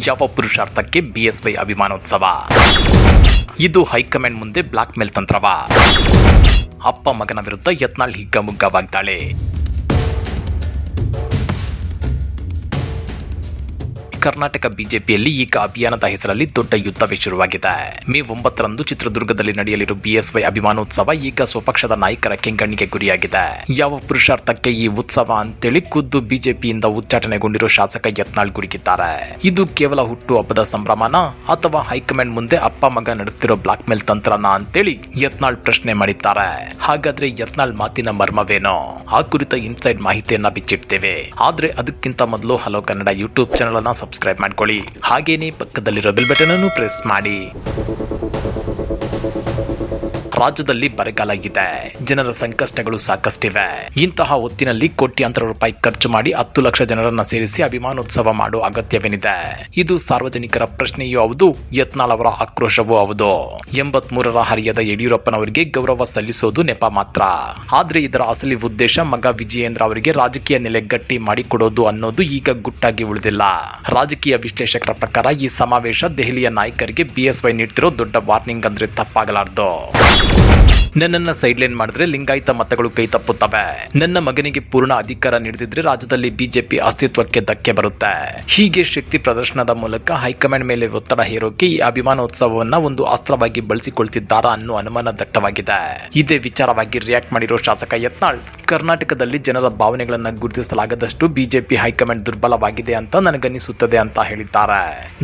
ಯಾವ ಪುರುಷಾರ್ಥಕ್ಕೆ ಬಿಎಸ್ವೈ ಅಭಿಮಾನೋತ್ಸವ? ಇದು ಹೈಕಮಾಂಡ್ ಮುಂದೆ ಬ್ಲಾಕ್ ಮೇಲ್ ತಂತ್ರವಾ? ಅಪ್ಪ ಮಗನ ವಿರುದ್ಧ ಯತ್ನಾಳ್ ಹಿಗ್ಗಾಮುಗ್ಗಾ ವಾಗ್ದಾಳಿ. ಕರ್ನಾಟಕ ಬಿಜೆಪಿಯಲ್ಲಿ ಈಗ ಅಭಿಯಾನದ ಹೆಸರಲ್ಲಿ ದೊಡ್ಡ ಯುದ್ಧವೇ ಶುರುವಾಗಿದೆ. ಮೇ 9ರಂದು ಚಿತ್ರದುರ್ಗದಲ್ಲಿ ನಡೆಯಲಿರುವ ಬಿಎಸ್ವೈ ಅಭಿಮಾನೋತ್ಸವ ಈಗ ಸ್ವಪಕ್ಷದ ನಾಯಕರ ಕೆಂಗಣ್ಣಿಗೆ ಗುರಿಯಾಗಿದೆ. ಯಾವ ಪುರುಷಾರ್ಥಕ್ಕೆ ಈ ಉತ್ಸವ ಅಂತೇಳಿ ಖುದ್ದು ಬಿಜೆಪಿಯಿಂದ ಉಚ್ಚಾಟನೆಗೊಂಡಿರೋ ಶಾಸಕ ಯತ್ನಾಳ್ ಗುಡುಗಿದ್ದಾರೆ. ಇದು ಕೇವಲ ಹುಟ್ಟು ಹಬ್ಬದ ಸಂಭ್ರಮನ ಅಥವಾ ಹೈಕಮಾಂಡ್ ಮುಂದೆ ಅಪ್ಪ ಮಗ ನಡೆಸ್ತಿರೋ ಬ್ಲಾಕ್ ಮೇಲ್ ತಂತ್ರನ ಅಂತೇಳಿ ಯತ್ನಾಳ್ ಪ್ರಶ್ನೆ ಮಾಡಿದ್ದಾರೆ. ಹಾಗಾದ್ರೆ ಯತ್ನಾಳ್ ಮಾತಿನ ಮರ್ಮವೇನೋ? ಆ ಕುರಿತ ಇನ್ಸೈಡ್ ಮಾಹಿತಿಯನ್ನ ಬಿಚ್ಚಿಡ್ತೇವೆ. ಆದ್ರೆ ಅದಕ್ಕಿಂತ ಮೊದಲು ಹಲೋ ಕನ್ನಡ ಯೂಟ್ಯೂಬ್ ಚಾನೆಲ್ ಅನ್ನ ಸಬ್ಸ್ಕ್ರೈಬ್ ಮಾಡ್ಕೊಳ್ಳಿ. ಹಾಗೇನೇ ಪಕ್ಕದಲ್ಲಿರೋ ಬೆಲ್ ಬಟನ್ ಅನ್ನು ಪ್ರೆಸ್ ಮಾಡಿ. ರಾಜ್ಯದಲ್ಲಿ ಬರಗಾಲ ಇದೆ. ಜನರ ಸಂಕಷ್ಟಗಳು ಸಾಕಷ್ಟಿವೆ. ಇಂತಹ ಹೊತ್ತಿನಲ್ಲಿ ಕೋಟ್ಯಾಂತರ ರೂಪಾಯಿ ಖರ್ಚು ಮಾಡಿ 10 ಲಕ್ಷ ಜನರನ್ನ ಸೇರಿಸಿ ಅಭಿಮಾನೋತ್ಸವ ಮಾಡೋ ಅಗತ್ಯವೇನಿದೆ? ಇದು ಸಾರ್ವಜನಿಕರ ಪ್ರಶ್ನೆಯೂ ಹೌದು, ಯತ್ನಾಳ್ ಅವರ ಆಕ್ರೋಶವೂ ಹೌದು. 83ರ ಹರಿಯದ ಯಡಿಯೂರಪ್ಪನವರಿಗೆ ಗೌರವ ಸಲ್ಲಿಸೋದು ನೆಪ ಮಾತ್ರ. ಆದ್ರೆ ಇದರ ಅಸಲಿ ಉದ್ದೇಶ ಮಗ ವಿಜಯೇಂದ್ರ ಅವರಿಗೆ ರಾಜಕೀಯ ನೆಲೆ ಗಟ್ಟಿ ಮಾಡಿಕೊಡೋದು ಅನ್ನೋದು ಈಗ ಗುಟ್ಟಾಗಿ ಉಳಿದಿಲ್ಲ. ರಾಜಕೀಯ ವಿಶ್ಲೇಷಕರ ಪ್ರಕಾರ ಈ ಸಮಾವೇಶ ದೆಹಲಿಯ ನಾಯಕರಿಗೆ ಬಿಎಸ್ವೈ ನೀಡ್ತಿರೋ ದೊಡ್ಡ ವಾರ್ನಿಂಗ್ ಅಂದ್ರೆ ತಪ್ಪಾಗಲಾರದು. ನನ್ನನ್ನ ಸೈಡ್ಲೈನ್ ಮಾಡಿದ್ರೆ ಲಿಂಗಾಯತ ಮತಗಳು ಕೈ ತಪ್ಪುತ್ತವೆ. ನನ್ನ ಮಗನಿಗೆ ಪೂರ್ಣ ಅಧಿಕಾರ ನೀಡದಿದ್ರೆ ರಾಜ್ಯದಲ್ಲಿ ಬಿಜೆಪಿ ಅಸ್ತಿತ್ವಕ್ಕೆ ಧಕ್ಕೆ ಬರುತ್ತೆ. ಹೀಗೆ ಶಕ್ತಿ ಪ್ರದರ್ಶನದ ಮೂಲಕ ಹೈಕಮಾಂಡ್ ಮೇಲೆ ಒತ್ತಡ ಹೇರೋಕೆ ಈ ಅಭಿಮಾನೋತ್ಸವವನ್ನ ಒಂದು ಅಸ್ತ್ರವಾಗಿ ಬಳಸಿಕೊಳ್ತಿದ್ದಾರಾ ಅನ್ನೋ ಅನುಮಾನ ದಟ್ಟವಾಗಿದೆ. ಇದೇ ವಿಚಾರವಾಗಿ ರಿಯಾಕ್ಟ್ ಮಾಡಿರೋ ಶಾಸಕ ಯತ್ನಾಳ್, ಕರ್ನಾಟಕದಲ್ಲಿ ಜನರ ಭಾವನೆಗಳನ್ನ ಗುರುತಿಸಲಾಗದಷ್ಟು ಬಿಜೆಪಿ ಹೈಕಮಾಂಡ್ ದುರ್ಬಲವಾಗಿದೆ ಅಂತ ನನಗನ್ನಿಸುತ್ತದೆ ಅಂತ ಹೇಳಿದ್ದಾರೆ.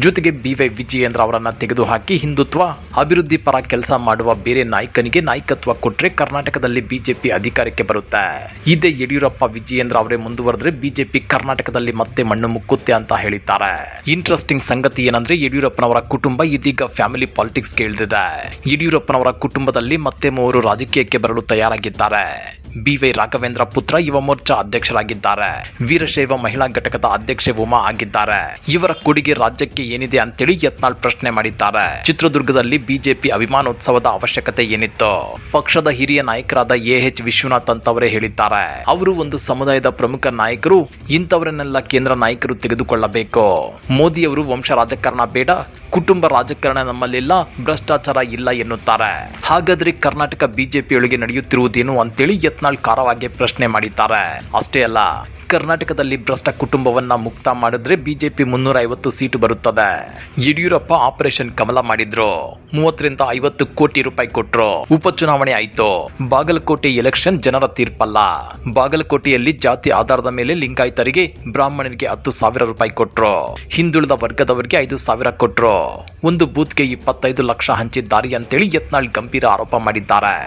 ಜೊತೆಗೆ ಬಿವೈ ವಿಜಯೇಂದ್ರ ಅವರನ್ನ ತೆಗೆದುಹಾಕಿ ಹಿಂದುತ್ವ ಅಭಿವೃದ್ಧಿ ಪರ ಕೆಲಸ ಮಾಡುವ ಬೇರೆ ನಾಯಕನಿಗೆ ನಾಯಕತ್ವ ಕೊಟ್ರೆ ಕರ್ನಾಟಕದಲ್ಲಿ ಬಿಜೆಪಿ ಅಧಿಕಾರಕ್ಕೆ ಬರುತ್ತೆ. ಇದೇ ಯಡಿಯೂರಪ್ಪ ವಿಜಯೇಂದ್ರ ಅವರೇ ಮುಂದುವರೆದ್ರೆ ಬಿಜೆಪಿ ಕರ್ನಾಟಕದಲ್ಲಿ ಮತ್ತೆ ಮಣ್ಣು ಮುಕ್ಕುತ್ತೆ ಅಂತ ಹೇಳಿದ್ದಾರೆ. ಇಂಟ್ರೆಸ್ಟಿಂಗ್ ಸಂಗತಿ ಏನಂದ್ರೆ ಯಡಿಯೂರಪ್ಪನವರ ಕುಟುಂಬ ಇದೀಗ ಫ್ಯಾಮಿಲಿ ಪಾಲಿಟಿಕ್ಸ್ ಇಳಿದಿದೆ. ಯಡಿಯೂರಪ್ಪನವರ ಕುಟುಂಬದಲ್ಲಿ ಮತ್ತೆ 3 ರಾಜಕೀಯಕ್ಕೆ ಬರಲು ತಯಾರಾಗಿದ್ದಾರೆ. ಬಿವೈ ರಾಘವೇಂದ್ರ ಪುತ್ರ ಯುವ ಮೋರ್ಚಾ ಅಧ್ಯಕ್ಷರಾಗಿದ್ದಾರೆ. ವೀರಶೈವ ಮಹಿಳಾ ಘಟಕದ ಅಧ್ಯಕ್ಷೆ ಉಮಾ ಆಗಿದ್ದಾರೆ. ಇವರ ಕೊಡುಗೆ ರಾಜ್ಯಕ್ಕೆ ಏನಿದೆ ಅಂತೇಳಿ ಯತ್ನಾಳ್ ಪ್ರಶ್ನೆ ಮಾಡಿದ್ದಾರೆ. ಚಿತ್ರದುರ್ಗದಲ್ಲಿ ಬಿಜೆಪಿ ಅಭಿಮಾನೋತ್ಸವದ ಅವಶ್ಯಕತೆ ಏನಿತ್ತು? ಪಕ್ಷದ ಹಿರಿಯ ನಾಯಕರಾದ ಎಎಚ್ ವಿಶ್ವನಾಥ್ ಅಂತವರೇ ಹೇಳಿದ್ದಾರೆ. ಅವರು ಒಂದು ಸಮುದಾಯದ ಪ್ರಮುಖ ನಾಯಕರು, ಇಂಥವರನ್ನೆಲ್ಲ ಕೇಂದ್ರ ನಾಯಕರು ತೆಗೆದುಕೊಳ್ಳಬೇಕು. ಮೋದಿ ಅವರು ವಂಶ ರಾಜಕಾರಣ ಬೇಡ, ಕುಟುಂಬ ರಾಜಕಾರಣ ನಮ್ಮಲ್ಲಿಲ್ಲ, ಭ್ರಷ್ಟಾಚಾರ ಇಲ್ಲ ಎನ್ನುತ್ತಾರೆ. ಹಾಗಾದ್ರೆ ಕರ್ನಾಟಕ ಬಿಜೆಪಿಯೊಳಗೆ ನಡೆಯುತ್ತಿರುವುದೇನು ಅಂತೇಳಿ ಯತ್ನಾಳ್ ಖಾರವಾಗಿ ಪ್ರಶ್ನೆ ಮಾಡಿದ್ದಾರೆ. ಅಷ್ಟೇ ಅಲ್ಲ, ಕರ್ನಾಟಕದಲ್ಲಿ ಭ್ರಷ್ಟ ಕುಟುಂಬವನ್ನ ಮುಕ್ತ ಮಾಡಿದ್ರೆ ಬಿಜೆಪಿ 350 ಸೀಟು ಬರುತ್ತದೆ. ಯಡಿಯೂರಪ್ಪ ಆಪರೇಷನ್ ಕಮಲ ಮಾಡಿದ್ರು. 30ರಿಂದ 50 ಕೋಟಿ ರೂಪಾಯಿ ಕೊಟ್ರು. ಉಪಚುನಾವಣೆ ಆಯ್ತು. ಬಾಗಲಕೋಟೆ ಎಲೆಕ್ಷನ್ ಜನರ ತೀರ್ಪಲ್ಲ. ಬಾಗಲಕೋಟೆಯಲ್ಲಿ ಜಾತಿ ಆಧಾರದ ಮೇಲೆ ಲಿಂಗಾಯತರಿಗೆ, ಬ್ರಾಹ್ಮಣರಿಗೆ 10,000 ರೂಪಾಯಿ ಕೊಟ್ರು. ಹಿಂದುಳಿದ ವರ್ಗದವರಿಗೆ 5,000 ಕೊಟ್ರು. ಒಂದು ಬೂತ್ಗೆ 25 ಲಕ್ಷ ಹಂಚಿದ್ದಾರೆ ಅಂತೇಳಿ ಯತ್ನಾಳ್ ಗಂಭೀರ ಆರೋಪ ಮಾಡಿದ್ದಾರೆ.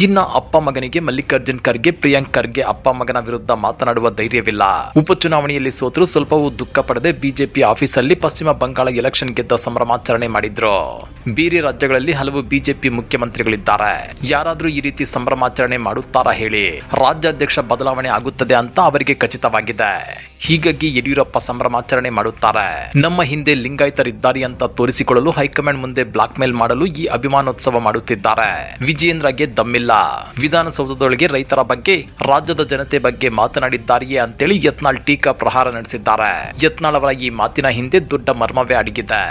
ಇನ್ನ ಅಪ್ಪ ಮಗನಿಗೆ ಮಲ್ಲಿಕಾರ್ಜುನ್ ಖರ್ಗೆ, ಪ್ರಿಯಾಂಕ್ ಖರ್ಗೆ ಅಪ್ಪ ಮಗನ ವಿರುದ್ಧ ಮಾತನಾಡುವ ಧೈರ್ಯವಿಲ್ಲ. ಉಪಚುನಾವಣೆಯಲ್ಲಿ ಸೋತರು ಸ್ವಲ್ಪವೂ ದುಃಖ ಪಡದೆ ಬಿಜೆಪಿ ಆಫೀಸಲ್ಲಿ ಪಶ್ಚಿಮ ಬಂಗಾಳ ಎಲೆಕ್ಷನ್ ಗೆದ್ದ ಸಂಭ್ರಮಾಚರಣೆ ಮಾಡಿದ್ರು. ಬೇರೆ ರಾಜ್ಯಗಳಲ್ಲಿ ಹಲವು ಬಿಜೆಪಿ ಮುಖ್ಯಮಂತ್ರಿಗಳಿದ್ದಾರೆ. ಯಾರಾದ್ರೂ ಈ ರೀತಿ ಸಂಭ್ರಮಾಚರಣೆ ಮಾಡುತ್ತಾರಾ ಹೇಳಿ? ರಾಜ್ಯಾಧ್ಯಕ್ಷ ಬದಲಾವಣೆ ಆಗುತ್ತದೆ ಅಂತ ಅವರಿಗೆ ಖಚಿತವಾಗಿದೆ. ಹೀಗಾಗಿ ಯಡಿಯೂರಪ್ಪ ಸಂಭ್ರಮಾಚರಣೆ ಮಾಡುತ್ತಾರೆ. ನಮ್ಮ ಹಿಂದೆ ಲಿಂಗಾಯತರಿದ್ದಾರೆ ಅಂತ ತೋರಿಸಿಕೊಳ್ಳಲು ಹೈಕಮಾಂಡ್ ಮುಂದೆ ಬ್ಲಾಕ್ ಮೇಲ್ ಮಾಡಲು ಈ ಅಭಿಮಾನೋತ್ಸವ ಮಾಡುತ್ತಿದ್ದಾರೆ. ವಿಜಯೇಂದ್ರಗೆ ದಮ್ಮಿಲ್ಲ. ವಿಧಾನಸೌಧದೊಳಗೆ ರೈತರ ಬಗ್ಗೆ, ರಾಜ್ಯದ ಜನತೆ ಬಗ್ಗೆ ಮಾತನಾಡಿದ್ದಾರೆಯೇ ಅಂತೇಳಿ ಯತ್ನಾಳ್ ಟೀಕಾ ಪ್ರಹಾರ ನಡೆಸಿದ್ದಾರೆ. ಯತ್ನಾಳ್ ಅವರ ಈ ಮಾತಿನ ಹಿಂದೆ ದೊಡ್ಡ ಮರ್ಮವೇ ಅಡಗಿದೆ.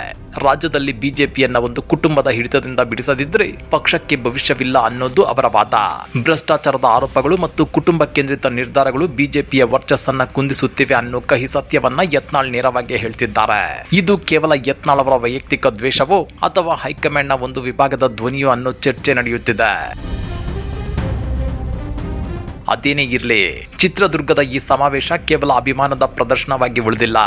ರಾಜ್ಯದಲ್ಲಿ ಬಿಜೆಪಿಯನ್ನ ಒಂದು ಕುಟುಂಬದ ಹಿಡಿತದಿಂದ ಬಿಡಿಸದಿದ್ರೆ ಪಕ್ಷಕ್ಕೆ ಭವಿಷ್ಯವಿಲ್ಲ ಅನ್ನೋದು ಅವರ ವಾದ. ಭ್ರಷ್ಟಾಚಾರದ ಆರೋಪಗಳು ಮತ್ತು ಕುಟುಂಬ ಕೇಂದ್ರಿತ ನಿರ್ಧಾರಗಳು ಬಿಜೆಪಿಯ ವರ್ಚಸ್ಸನ್ನ ಕುಂದಿಸುತ್ತಿವೆ ಅನ್ನೋ ಕಹಿ ಸತ್ಯವನ್ನ ಯತ್ನಾಳ್ ನೇರವಾಗಿ ಹೇಳ್ತಿದ್ದಾರೆ. ಇದು ಕೇವಲ ಯತ್ನಾಳ್ ಅವರ ವೈಯಕ್ತಿಕ ದ್ವೇಷವೋ ಅಥವಾ ಹೈಕಮಾಂಡ್ನ ಒಂದು ವಿಭಾಗದ ಧ್ವನಿಯೋ ಅನ್ನೋ ಚರ್ಚೆ ನಡೆಯುತ್ತಿದೆ. ಅದೇನೇ ಇರಲಿ, ಚಿತ್ರದುರ್ಗದ ಈ ಸಮಾವೇಶ ಕೇವಲ ಅಭಿಮಾನದ ಪ್ರದರ್ಶನವಾಗಿ ಉಳಿದಿಲ್ಲ.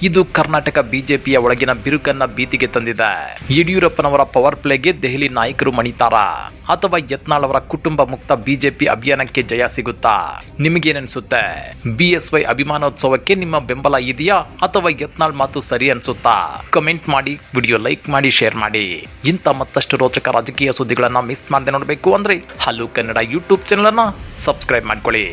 ಇದು ಕರ್ನಾಟಕ ಬಿಜೆಪಿಯ ಒಳಗಿನ ಬಿರುಕನ್ನ ಬೀದಿಗೆ ತಂದಿದೆ. ಯಡಿಯೂರಪ್ಪನವರ ಪವರ್ ಪ್ಲೇಗೆ ದೆಹಲಿ ನಾಯಕರು ಮಣಿತಾರಾ ಅಥವಾ ಯತ್ನಾಳ್ ಅವರ ಕುಟುಂಬ ಮುಕ್ತ ಬಿಜೆಪಿ ಅಭಿಯಾನಕ್ಕೆ ಜಯ ಸಿಗುತ್ತಾ? ನಿಮಗೇನನ್ಸುತ್ತೆ? ಬಿಎಸ್ವೈ ಅಭಿಮಾನೋತ್ಸವಕ್ಕೆ ನಿಮ್ಮ ಬೆಂಬಲ ಇದೆಯಾ ಅಥವಾ ಯತ್ನಾಳ್ ಮಾತು ಸರಿ ಅನ್ಸುತ್ತಾ? ಕಮೆಂಟ್ ಮಾಡಿ, ವಿಡಿಯೋ ಲೈಕ್ ಮಾಡಿ, ಶೇರ್ ಮಾಡಿ. ಇಂಥ ಮತ್ತಷ್ಟು ರೋಚಕ ರಾಜಕೀಯ ಸುದ್ದಿಗಳನ್ನ ಮಿಸ್ ಮಾಡದೆ ನೋಡಬೇಕು ಅಂದ್ರೆ ಹಲೋ ಕನ್ನಡ ಯೂಟ್ಯೂಬ್ ಚಾನೆಲ್ ಅನ್ನ ಸಬ್ಸ್ಕ್ರೈಬ್ ಮಾಡ್ಕೊಳ್ಳಿ.